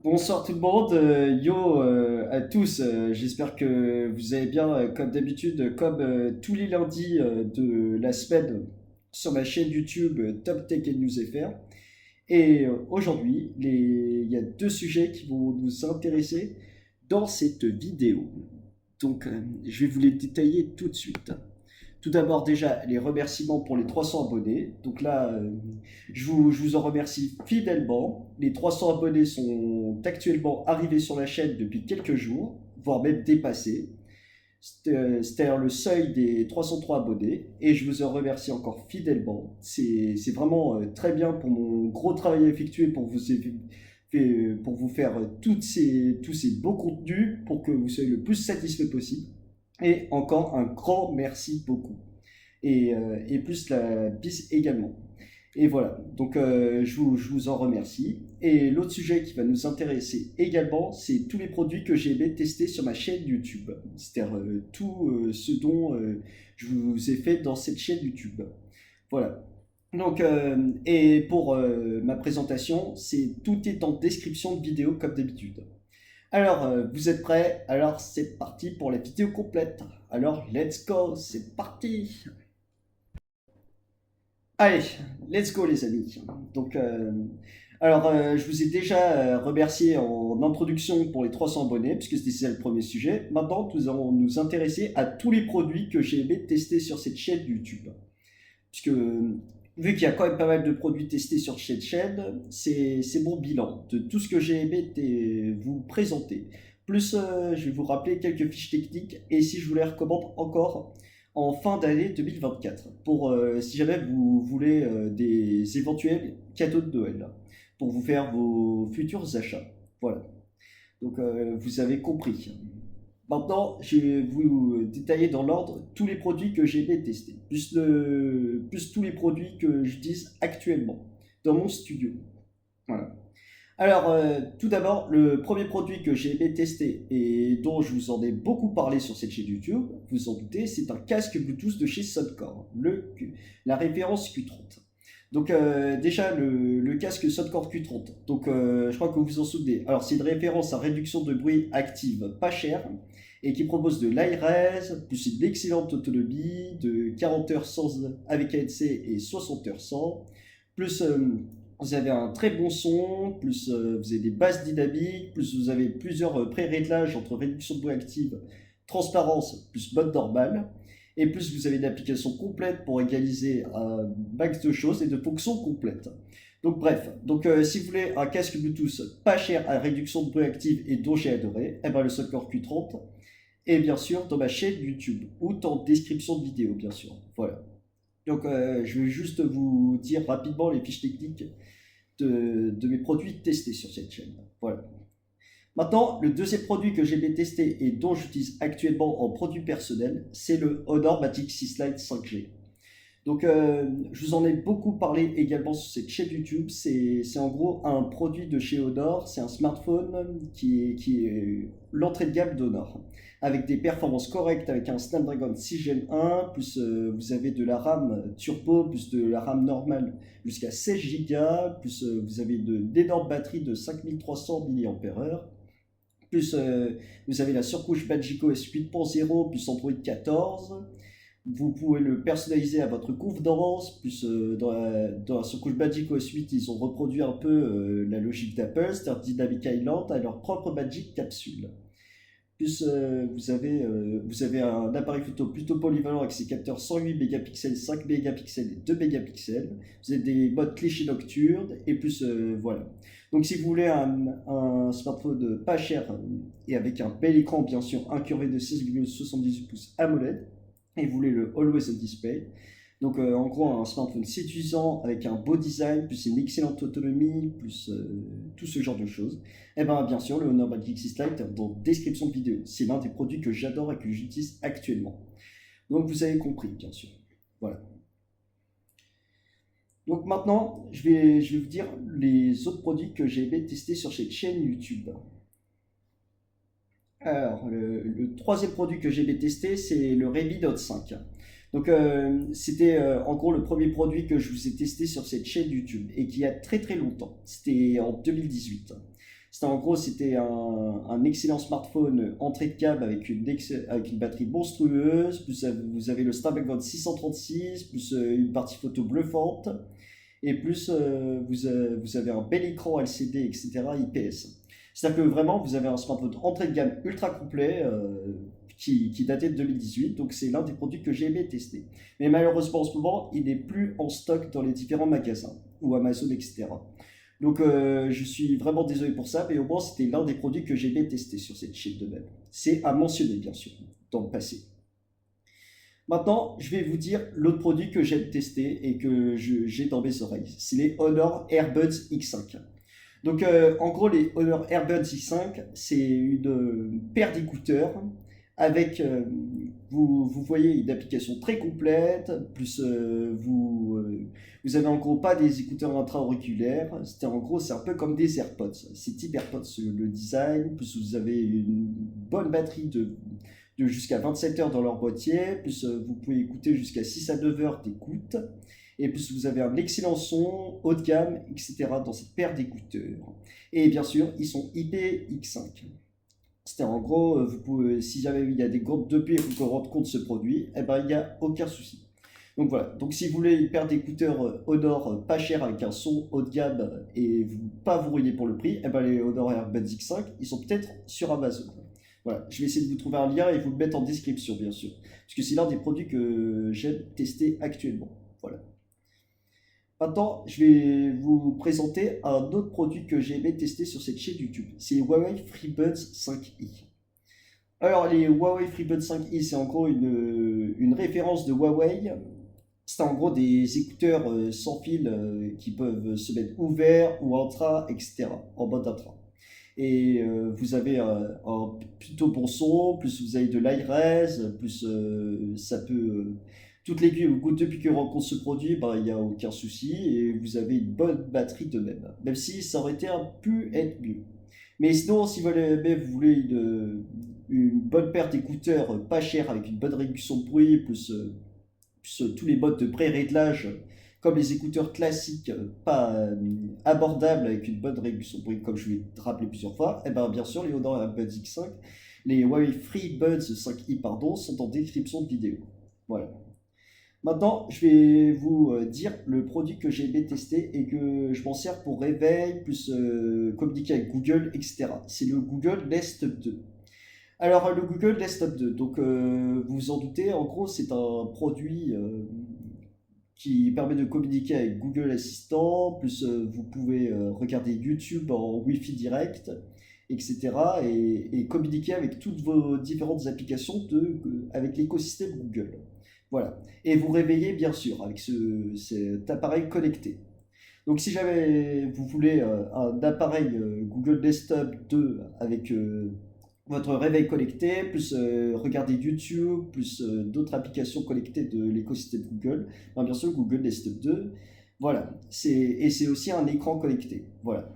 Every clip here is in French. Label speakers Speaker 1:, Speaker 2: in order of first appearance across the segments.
Speaker 1: Bonsoir tout le monde, à tous, j'espère que vous allez bien comme d'habitude, comme tous les lundis de la semaine sur ma chaîne YouTube Top Tech and News FR. Et aujourd'hui, il y a deux sujets qui vont nous intéresser dans cette vidéo. Donc je vais vous les détailler tout de suite. Tout d'abord, déjà, les remerciements pour les 300 abonnés. Donc là, je vous en remercie fidèlement. Les 300 abonnés sont actuellement arrivés sur la chaîne depuis quelques jours, voire même dépassés. C'est-à-dire le seuil des 303 abonnés. Et je vous en remercie encore fidèlement. C'est vraiment très bien pour mon gros travail effectué pour vous faire tous ces beaux contenus pour que vous soyez le plus satisfait possible. Et encore un grand merci beaucoup. Et plus la piste également. Et voilà, donc je vous en remercie. Et l'autre sujet qui va nous intéresser également, c'est tous les produits que j'ai aimé tester sur ma chaîne YouTube. C'est-à-dire tout ce dont je vous ai fait dans cette chaîne YouTube. Voilà. Donc, et pour ma présentation, tout est en description de vidéo comme d'habitude. Alors, vous êtes prêts? Alors, c'est parti pour la vidéo complète. Alors, let's go, c'est parti! Allez, let's go les amis. Donc, je vous ai déjà remercié en introduction pour les 300 abonnés, puisque c'était ça le premier sujet. Maintenant, nous allons nous intéresser à tous les produits que j'ai aimé tester sur cette chaîne YouTube. Puisque, vu qu'il y a quand même pas mal de produits testés sur cette chaîne, c'est mon bilan de tout ce que j'ai aimé vous présenter. Plus, je vais vous rappeler quelques fiches techniques, et si je vous les recommande encore en fin d'année 2024, pour si jamais vous voulez des éventuels cadeaux de Noël, pour vous faire vos futurs achats. Voilà. Donc vous avez compris. Maintenant, je vais vous détailler dans l'ordre tous les produits que j'ai aimé tester, plus tous les produits que j'utilise actuellement dans mon studio. Voilà. Alors, tout d'abord, le premier produit que j'ai aimé tester et dont je vous en ai beaucoup parlé sur cette chaîne YouTube, vous en doutez, c'est un casque Bluetooth de chez Soundcore, la référence Q30. Donc déjà, le casque Soundcore Q30, donc je crois que vous vous en souvenez. Alors, c'est une référence à réduction de bruit active pas chère et qui propose de l'high-res, plus une excellente autonomie de 40 heures avec ANC et 60 heures sans, plus vous avez un très bon son, plus vous avez des basses dynamiques, plus vous avez plusieurs pré-réglages entre réduction de bruit active, transparence, plus mode normal, et plus vous avez une application complète pour égaliser un max de choses et de fonctions complètes. Donc bref, si vous voulez un casque Bluetooth pas cher à réduction de bruit active et dont j'ai adoré, eh ben le Soundcore Q30, et bien sûr dans ma chaîne YouTube, ou en description de vidéo bien sûr. Voilà. Donc je vais juste vous dire rapidement les fiches techniques de mes produits testés sur cette chaîne. Voilà. Maintenant, le deuxième produit que j'ai testé et dont j'utilise actuellement en produit personnel, c'est le Honor Magic 6 Lite 5G. Donc, je vous en ai beaucoup parlé également sur cette chaîne YouTube. C'est en gros un produit de chez Honor. C'est un smartphone qui est l'entrée de gamme d'Honor, avec des performances correctes, avec un Snapdragon 6 Gen 1, plus vous avez de la RAM turbo, plus de la RAM normale jusqu'à 16 Go, plus vous avez d'énormes batteries de 5300 mAh. Plus vous avez la surcouche Magico S 8.0 plus Android 14. Vous pouvez le personnaliser à votre convenance. Plus dans la surcouche Magic OS 8, ils ont reproduit un peu la logique d'Apple, c'est-à-dire Dynamic Island, à leur propre Magic Capsule. Plus vous avez un appareil photo plutôt polyvalent avec ses capteurs 108 mégapixels, 5 mégapixels et 2 mégapixels. Vous avez des modes clichés nocturnes et plus voilà. Donc si vous voulez un smartphone pas cher et avec un bel écran bien sûr incurvé de 6,78 pouces AMOLED, et vous voulez le Always On Display. Donc en gros un smartphone séduisant avec un beau design, plus une excellente autonomie, plus tout ce genre de choses. Et bien bien sûr le Honor Magic 6 Lite dans description de vidéo. C'est l'un des produits que j'adore et que j'utilise actuellement. Donc vous avez compris bien sûr. Voilà. Donc maintenant je vais vous dire les autres produits que j'ai aimé tester sur cette chaîne YouTube. Alors, le troisième produit que j'ai testé, c'est le Redmi Note 5. Donc, c'était en gros le premier produit que je vous ai testé sur cette chaîne YouTube et qui a très très longtemps. C'était en 2018. En gros, c'était un excellent smartphone entrée de gamme avec une batterie monstrueuse, plus vous avez le Snapdragon 636, plus une partie photo bluffante, et plus vous avez un bel écran LCD, etc. IPS. C'est-à-dire que vraiment, vous avez un smartphone entrée de gamme ultra complet qui datait de 2018, donc c'est l'un des produits que j'ai aimé tester. Mais malheureusement, en ce moment, il n'est plus en stock dans les différents magasins, ou Amazon, etc. Donc je suis vraiment désolé pour ça, mais au moins c'était l'un des produits que j'ai aimé tester sur cette chaîne de même. C'est à mentionner, bien sûr, dans le passé. Maintenant, je vais vous dire l'autre produit que j'aime tester et que j'ai dans mes oreilles. C'est les Honor Airbuds X5. Donc, en gros, les Honor Airbuds X5, c'est une paire d'écouteurs avec, vous voyez, une application très complète, plus vous avez en gros pas des écouteurs intra-auriculaires. En gros, c'est un peu comme des AirPods. C'est type AirPods le design, plus vous avez une bonne batterie de jusqu'à 27 heures dans leur boîtier, plus vous pouvez écouter jusqu'à 6 à 9 heures d'écoute, et plus vous avez un excellent son, haut de gamme, etc. dans cette paire d'écouteurs. Et bien sûr, ils sont IPX5. En gros, vous pouvez, si jamais il y a des groupes de pieds, vous pouvez rendre compte de ce produit, eh ben, il n'y a aucun souci. Donc voilà, donc si vous voulez une paire d'écouteurs Honor pas cher avec un son haut de gamme et pas vous rouiller pour le prix, eh ben, les Honor Airbuds X5, ils sont peut-être sur Amazon. Voilà, je vais essayer de vous trouver un lien et vous le mettre en description, bien sûr. Parce que c'est l'un des produits que j'aime tester actuellement. Voilà. Maintenant, je vais vous présenter un autre produit que j'ai aimé tester sur cette chaîne YouTube. C'est les Huawei FreeBuds 5i. Alors, les Huawei FreeBuds 5i, c'est en gros une référence de Huawei. C'est en gros des écouteurs sans fil qui peuvent se mettre ouverts ou intra, etc. En mode intra. Et vous avez un plutôt bon son, plus vous avez de l'high-res, plus ça peut... toutes les gouttes depuis que rencontre ce produit, ben, il n'y a aucun souci et vous avez une bonne batterie de même. Même si ça aurait été pu être mieux. Mais sinon, si vous voulez une bonne paire d'écouteurs pas chers avec une bonne réduction de bruit, plus tous les modes de pré-réglage, comme les écouteurs classiques, pas abordables avec une bonne réduction de bruit, comme je l'ai rappelé plusieurs fois, et bien bien sûr, les Honor Airbuds X5, les Huawei FreeBuds 5i, pardon, sont en description de vidéo. Voilà. Maintenant, je vais vous dire le produit que j'ai aimé tester et que je m'en sers pour réveil, plus communiquer avec Google, etc. C'est le Google Nest 2. Alors, le Google Nest 2, donc vous vous en doutez, en gros, c'est un produit qui permet de communiquer avec Google Assistant, plus vous pouvez regarder YouTube en Wi-Fi direct, etc. Et communiquer avec toutes vos différentes applications avec l'écosystème Google. Voilà. Et vous réveillez bien sûr avec cet appareil connecté. Donc si jamais vous voulez un appareil Google Desktop 2 avec votre réveil connecté, plus regarder YouTube, plus d'autres applications connectées de l'écosystème Google, ben, bien sûr Google Desktop 2, voilà. Et c'est aussi un écran connecté. Voilà.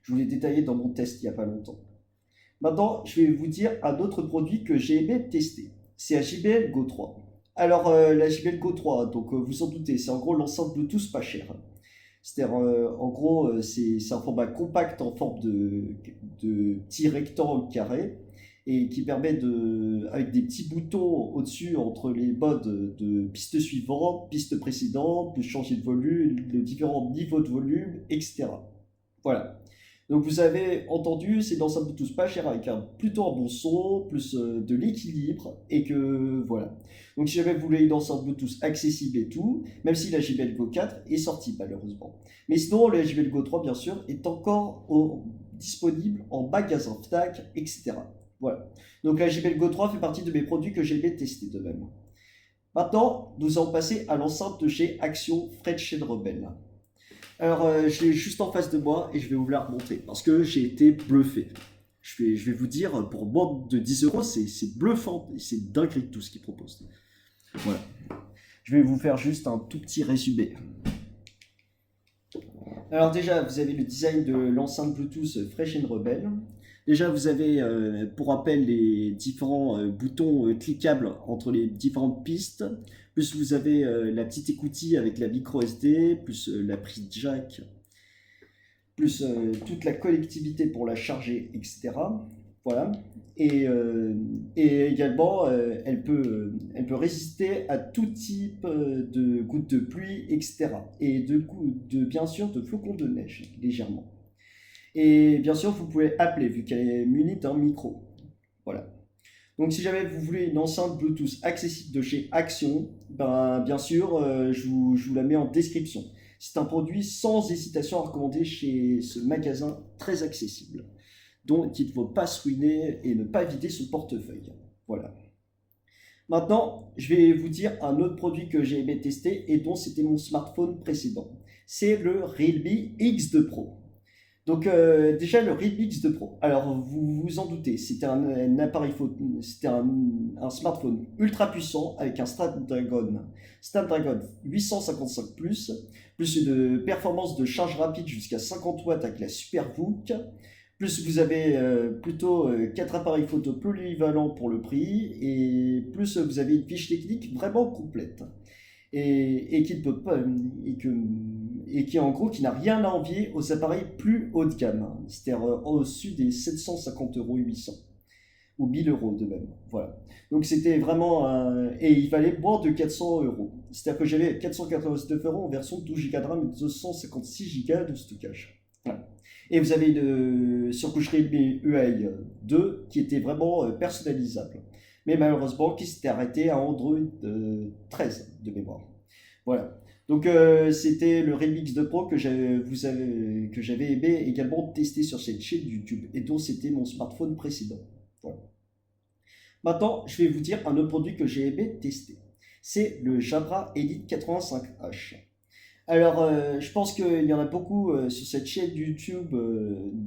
Speaker 1: Je vous l'ai détaillé dans mon test il n'y a pas longtemps. Maintenant, je vais vous dire un autre produit que j'ai aimé tester. C'est la JBL Go 3. Alors, la JBL Go 3, donc vous en doutez, c'est en gros l'enceinte Bluetooth pas cher. C'est-à-dire, en gros, c'est un format compact en forme de petit rectangle carré et qui permet avec des petits boutons au-dessus entre les modes de piste suivante, piste précédente, de changer de volume, de différents niveaux de volume, etc. Voilà. Donc vous avez entendu, c'est dans un Bluetooth pas cher avec plutôt un bon son, plus de l'équilibre, et que voilà. Donc si jamais vous voulez une enceinte Bluetooth accessible et tout, même si la JBL Go 4 est sortie malheureusement. Mais sinon, la JBL Go 3 bien sûr est encore disponible en magasin Fnac, etc. Voilà. Donc la JBL Go 3 fait partie de mes produits que j'ai aimé tester de même. Maintenant, nous allons passer à l'enceinte de chez Action Fred Rebelle. Alors, je l'ai juste en face de moi et je vais vous la remontrer parce que j'ai été bluffé. Je vais vous dire, pour moins de 10 euros, c'est bluffant et c'est dingue tout ce qu'ils proposent. Voilà. Je vais vous faire juste un tout petit résumé. Alors déjà, vous avez le design de l'enceinte Bluetooth Fresh & Rebel. Déjà, vous avez, pour rappel, les différents boutons cliquables entre les différentes pistes. Plus vous avez la petite écoutille avec la micro SD, plus la prise jack plus toute la connectivité pour la charger, etc. Voilà. Et également, elle peut résister à tout type de gouttes de pluie, etc. Et bien sûr de flocons de neige, légèrement. Et bien sûr, vous pouvez appeler, vu qu'elle est munie d'un micro. Voilà. Donc si jamais vous voulez une enceinte Bluetooth accessible de chez Action, ben, bien sûr, je vous la mets en description. C'est un produit sans hésitation à recommander chez ce magasin très accessible, donc il ne faut pas se ruiner et ne pas vider son portefeuille. Voilà. Maintenant, je vais vous dire un autre produit que j'ai aimé tester et dont c'était mon smartphone précédent. C'est le Realme X2 Pro. Donc déjà le Realme X2 Pro. Alors vous vous en doutez, c'était un appareil photo, c'était un smartphone ultra puissant avec un Snapdragon 855 plus une performance de charge rapide jusqu'à 50 watts avec la SuperVOOC. Plus vous avez plutôt 4 appareils photo polyvalents pour le prix et plus vous avez une fiche technique vraiment complète et qui ne peut pas et qui en gros qui n'a rien à envier aux appareils plus haut de gamme, hein. C'est-à-dire au-dessus des 750 euros et 800 ou 1000 euros de même. Voilà. Donc c'était vraiment et il valait moins de 400 euros. C'est-à-dire que j'avais 489 euros en version 12 Go de RAM et 256 Go de stockage. Voilà. Et vous avez une surcouche Realme UI 2 qui était vraiment personnalisable. Mais malheureusement, qui s'était arrêté à Android 13 de mémoire. Voilà. Donc c'était le Realme X2 Pro que j'avais aimé également tester sur cette chaîne YouTube et dont c'était mon smartphone précédent. Voilà. Maintenant, je vais vous dire un autre produit que j'ai aimé tester. C'est le Jabra Elite 85H. Alors, je pense qu'il y en a beaucoup sur cette chaîne YouTube,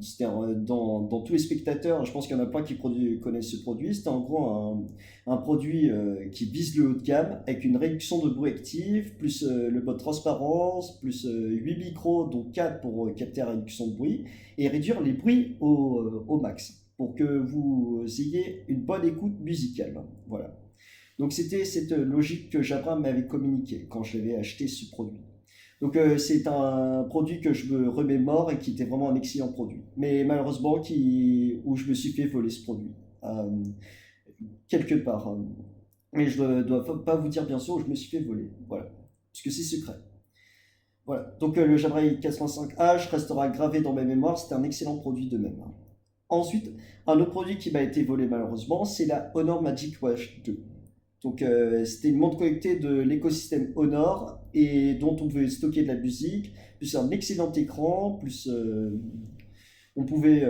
Speaker 1: c'est-à-dire dans tous les spectateurs, je pense qu'il y en a plein qui connaissent ce produit. C'est en gros un produit qui vise le haut de gamme avec une réduction de bruit active, plus le mode transparence, plus 8 micros, dont 4 pour capter la réduction de bruit, et réduire les bruits au max pour que vous ayez une bonne écoute musicale. Voilà. Donc c'était cette logique que Jabra m'avait communiquée quand j'avais acheté ce produit. Donc c'est un produit que je me remémore et qui était vraiment un excellent produit. Mais malheureusement, où je me suis fait voler ce produit. Quelque part. Mais je ne dois pas vous dire bien sûr où je me suis fait voler. Voilà. Parce que c'est secret. Voilà. Donc le Jabra 85H restera gravé dans ma mémoire. C'était un excellent produit de même. Ensuite, un autre produit qui m'a été volé malheureusement, c'est la Honor Magic Watch 2. Donc c'était une montre connectée de l'écosystème Honor et dont on pouvait stocker de la musique, plus un excellent écran, plus on pouvait,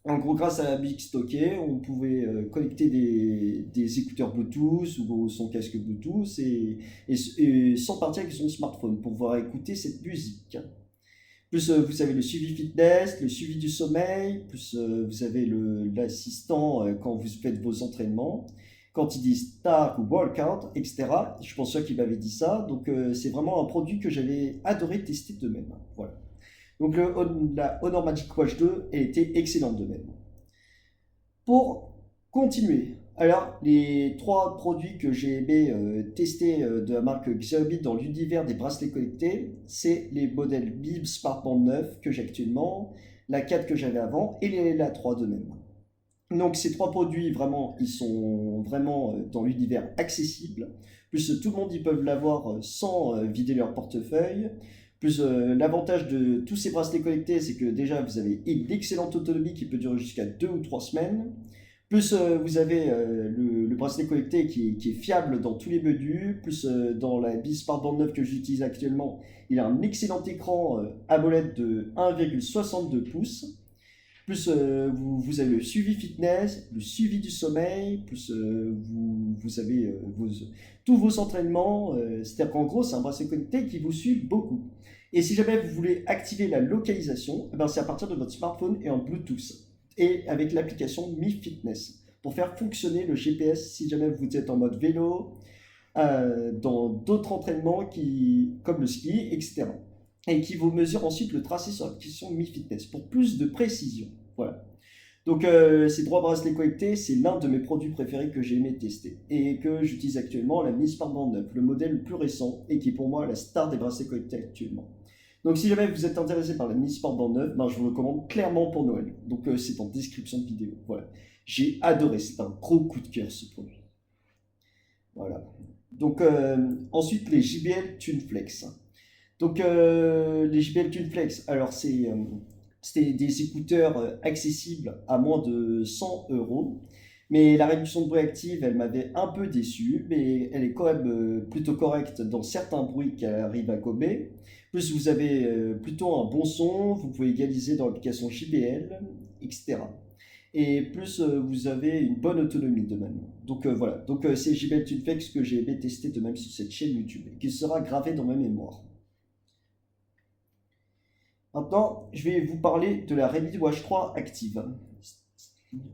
Speaker 1: en gros grâce à la musique stockée, on pouvait connecter des écouteurs Bluetooth ou son casque Bluetooth et sans partir avec son smartphone pour pouvoir écouter cette musique. Plus vous avez le suivi fitness, le suivi du sommeil, plus vous avez l'assistant quand vous faites vos entraînements, quand il dit start ou workout, etc. Je pense qu'il m'avait dit ça. Donc c'est vraiment un produit que j'avais adoré tester de même. Voilà. Donc la Honor Magic Watch 2 était excellente de même. Pour continuer, alors les 3 produits que j'ai aimé tester de la marque Xiaomi dans l'univers des bracelets connectés, c'est les modèles Bip Smartband 9 que j'ai actuellement, la 4 que j'avais avant et la 3 de même. Donc ces 3 produits, vraiment, ils sont vraiment dans l'univers accessible. Plus tout le monde, ils peuvent l'avoir sans vider leur portefeuille. Plus l'avantage de tous ces bracelets connectés, c'est que déjà, vous avez une excellente autonomie qui peut durer jusqu'à 2 ou 3 semaines. Plus vous avez le bracelet connecté qui est fiable dans tous les menus. Plus dans la Bip Smartband 9 que j'utilise actuellement, il a un excellent écran AMOLED de 1,62 pouces. Plus vous avez le suivi fitness, le suivi du sommeil, plus vous avez tous vos entraînements. C'est-à-dire qu'en gros, c'est un bracelet connecté qui vous suit beaucoup. Et si jamais vous voulez activer la localisation, eh ben c'est à partir de votre smartphone et en Bluetooth. Et avec l'application Mi Fitness pour faire fonctionner le GPS si jamais vous êtes en mode vélo, dans d'autres entraînements comme le ski, etc. Et qui vous mesure ensuite le tracé sur l'application Mi Fitness pour plus de précision. Voilà. Donc ces 3 bracelets connectés, c'est l'un de mes produits préférés que j'ai aimé tester et que j'utilise actuellement, la Mi Smartband 9, le modèle le plus récent et qui est pour moi la star des bracelets connectés actuellement. Donc si jamais vous êtes intéressé par la Mi Smart Band 9, ben, je vous le recommande clairement pour Noël. Donc c'est en description de vidéo. Voilà. J'ai adoré, c'est un gros coup de cœur ce produit. Voilà. Donc ensuite les JBL TuneFlex. Donc les JBL TuneFlex, alors c'était des écouteurs accessibles à moins de 100 euros. Mais la réduction de bruit active, elle m'avait un peu déçu, mais elle est quand même plutôt correcte dans certains bruits qu'elle arrive à gober. Plus vous avez plutôt un bon son, vous pouvez égaliser dans l'application JBL, etc. Et plus vous avez une bonne autonomie de même. Donc voilà, donc c'est JBL TuneFlex que j'ai aimé tester de même sur cette chaîne YouTube, et qui sera gravé dans ma mémoire. Maintenant, je vais vous parler de la Redmi Watch 3 Active.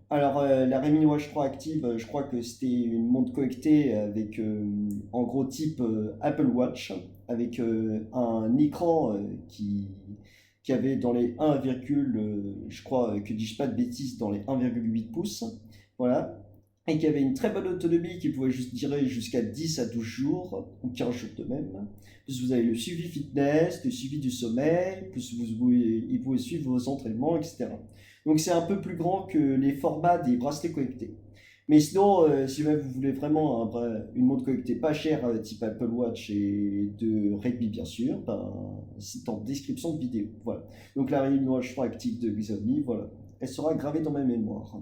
Speaker 1: Alors, la Redmi Watch 3 Active, je crois que c'était une montre connectée avec, en gros, type Apple Watch, avec un écran qui avait dans les 1, je crois, que dis-je pas de bêtises, dans les 1,8 pouces. Voilà. Et qui avait une très bonne autonomie qui pouvait juste durer jusqu'à 10 à 12 jours, ou 15 jours de même. Plus vous avez le suivi fitness, le suivi du sommeil, plus il pouvait suivre vos entraînements, etc. Donc c'est un peu plus grand que les formats des bracelets connectés. Mais sinon, si vous voulez vraiment une montre connectée pas chère, type Apple Watch et de Redmi bien sûr, ben, c'est en description de vidéo. Voilà. Donc la Redmi Watch 3 Active de Xiaomi, voilà, elle sera gravée dans ma mémoire.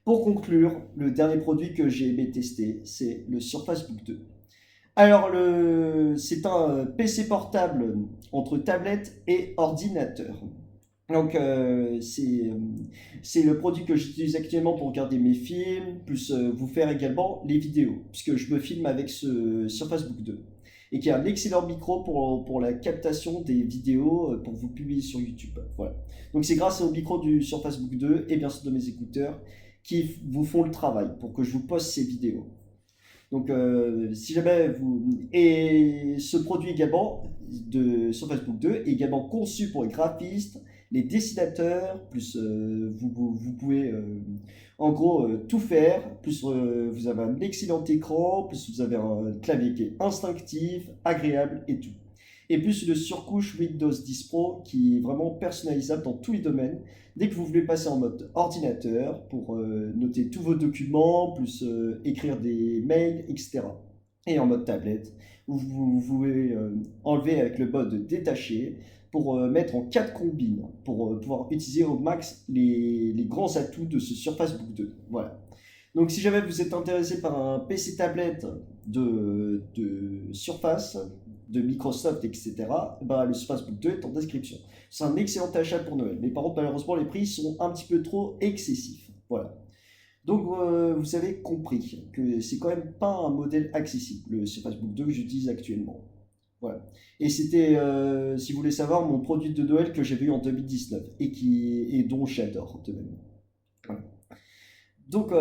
Speaker 1: Pour conclure, le dernier produit que j'ai aimé tester, c'est le Surface Book 2. Alors, c'est un PC portable entre tablette et ordinateur. Donc, c'est le produit que j'utilise actuellement pour regarder mes films, plus vous faire également les vidéos, puisque je me filme avec ce Surface Book 2. Et qui a un excellent micro pour la captation des vidéos pour vous publier sur YouTube. Voilà. Donc, c'est grâce au micro du Surface Book 2 et bien sûr de mes écouteurs qui vous font le travail pour que je vous poste ces vidéos. Donc, si jamais vous... Et ce produit également de Surface Book 2 est également conçu pour les graphistes, les dessinateurs, plus vous pouvez en gros tout faire, plus vous avez un excellent écran, plus vous avez un clavier qui est instinctif, agréable et tout. Et plus une surcouche Windows 10 Pro qui est vraiment personnalisable dans tous les domaines. Dès que vous voulez passer en mode ordinateur pour noter tous vos documents, plus écrire des mails, etc. Et en mode tablette, vous pouvez enlever avec le mode détaché pour mettre en 4 combines, pour pouvoir utiliser au max les grands atouts de ce Surface Book 2. Voilà. Donc si jamais vous êtes intéressé par un PC tablette de Surface, de Microsoft, etc., bah, le Surface Book 2 est en description. C'est un excellent achat pour Noël. Mais par contre, malheureusement, les prix sont un petit peu trop excessifs. Voilà. Donc vous avez compris que c'est quand même pas un modèle accessible, le Surface Book 2 que j'utilise actuellement. Voilà. Et c'était, si vous voulez savoir, mon produit de Noël que j'avais eu en 2019 et dont j'adore de même. Voilà. Donc,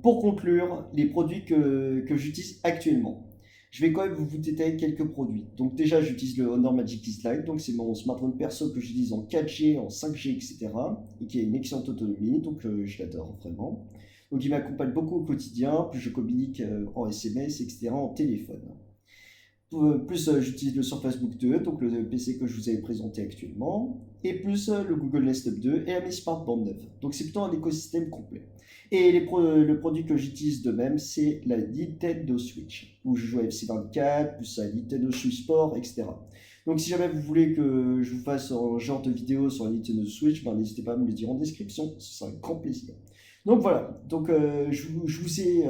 Speaker 1: pour conclure, les produits que j'utilise actuellement, je vais quand même vous détailler quelques produits. Donc, déjà, j'utilise le Honor Magic 10 Lite, donc c'est mon smartphone perso que j'utilise en 4G, en 5G, etc. et qui a une excellente autonomie, donc je l'adore vraiment. Donc, il m'accompagne beaucoup au quotidien, plus je communique en SMS, etc., en téléphone. Plus j'utilise le Surface Book 2, donc le PC que je vous avais présenté actuellement, et plus le Google Nest Hub 2 et la Mi Smart Band 9. Donc c'est plutôt un écosystème complet. Et le produit que j'utilise de même, c'est la Nintendo Switch, où je joue à FC24, plus à Nintendo Switch Sport, etc. Donc si jamais vous voulez que je vous fasse un genre de vidéo sur la Nintendo Switch, ben, n'hésitez pas à me le dire en description, ce sera un grand plaisir. Donc voilà, donc je vous ai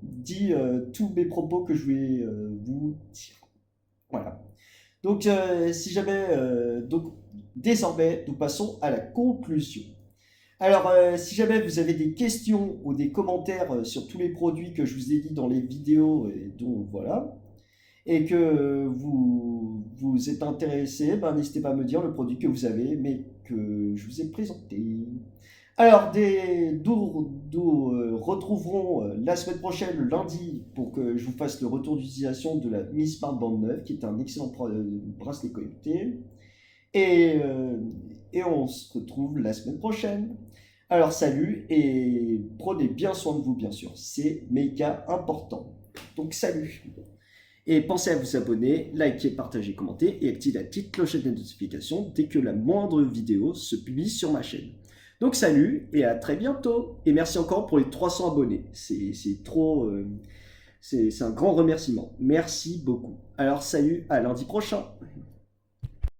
Speaker 1: dit tous mes propos que je voulais vous dire. Voilà. Donc, si jamais, donc, désormais, nous passons à la conclusion. Alors, si jamais vous avez des questions ou des commentaires sur tous les produits que je vous ai dit dans les vidéos, et donc voilà, et que vous êtes intéressé, ben, n'hésitez pas à me dire le produit que vous avez, mais que je vous ai présenté. Alors, nous retrouverons la semaine prochaine, le lundi, pour que je vous fasse le retour d'utilisation de la Mi Smart Band 9, qui est un excellent bracelet connecté. Et on se retrouve la semaine prochaine. Alors, salut et prenez bien soin de vous, bien sûr. C'est méga important. Donc, salut. Et pensez à vous abonner, liker, partager, commenter et activer la petite clochette de notification dès que la moindre vidéo se publie sur ma chaîne. Donc salut et à très bientôt. Et merci encore pour les 300 abonnés. C'est trop... c'est un grand remerciement. Merci beaucoup. Alors salut, à lundi prochain.